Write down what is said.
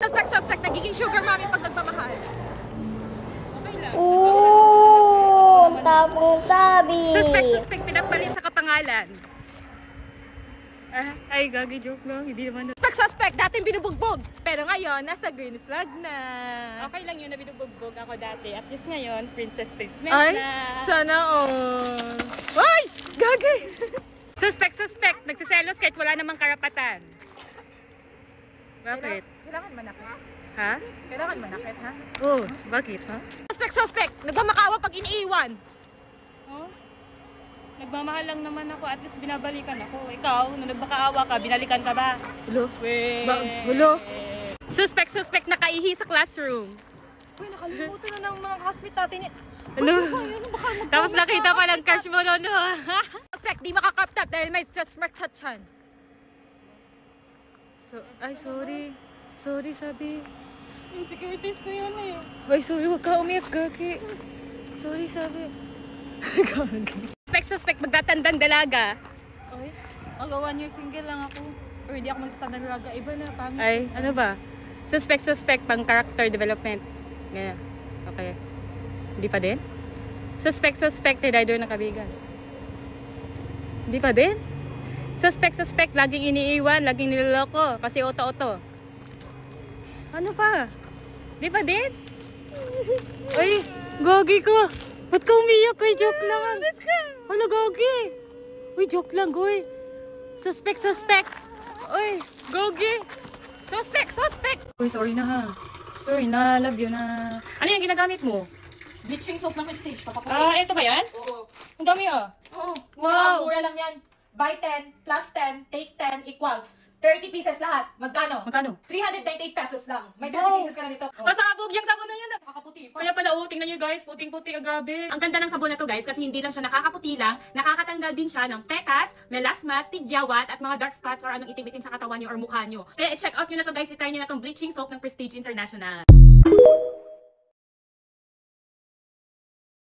Suspect, nagiging sugar mommy pag nagmamahal. Okay lang. Oo, tapong sabi. Suspect, pinagpalit sa kapangalan. Ay, gagi, joke lang. Hindi naman. Suspect, dating binubugbog. Pero ngayon, nasa green flag na. Okay lang yun na binubugbog ako dati. At least ngayon, princess treatment Ay, na. sana all. Ay, gagi. Suspect, nagsiselos kahit wala namang karapatan. Bakit? Kailangan manakit. Ha? Kailangan manakit, ha? Oh, bakit, ha? Suspect, nagmamakawa pag iniiwan. Oh? Nagmamahal lang naman ako, at least binabalikan ako. Ikaw, nung nagmakaawa ka, binalikan ka ba? Hulo. Weh. Hulo. Suspect, nakaihi sa classroom. Uy, nakalimutan na ng mga classmate natin. Ano? Baka Tapos nakita pa ng crush mo noon. Suspect, di makakap tap dahil may touchan. Ay, sorry. Sorry, sabi. Yung securities ko yun eh. Ay, sorry, wag ka umiyak, gagi. Sorry, sabi. Gagi. Suspect, magtatandang dalaga. Okay. Mag 1 year single lang ako. Or hindi ako magtatanda talaga. Iba na, pangit. Ay, ano ba? Suspect, pang character development. Ganyan. Okay. Hindi pa din? Suspect, rider na kabigan. Hindi pa din? Suspect, laging iniiwan, laging niloloko. Kasi oto-oto. Ano pa? Di pa din? Ay, gogi ko. Ba't ka umiyak? Ay, joke lang. Ano, gogi? Uy, joke lang, goy. Suspect. Uy, gogi. Suspect. Uy, sorry na ha. Sorry na, love you na. Ano yung ginagamit mo? Bleaching soap ng Prestige. Ito ba yan? Oo. Ang dami ah. Oo. Wow. Mura lang yan. Buy 10, plus 10, take 10 equals 30 pieces lahat. Magkano? Magkano? 398 pesos lang. May 30 Wow. pieces ka na nito. Pasakabog yung sabon na yan ah. Makakaputi. Kaya pala, tingnan nyo guys, puting-puti, grabe. Ang ganda ng sabon na to guys kasi hindi lang siya nakakaputi lang, nakakatanggal din siya ng pekas, melasma, tigyawat at mga dark spots or anong itim-itim sa katawan nyo or mukha nyo. Kaya i-check out nyo na to guys, i-try nyo na tong bleaching soap ng Prestige International.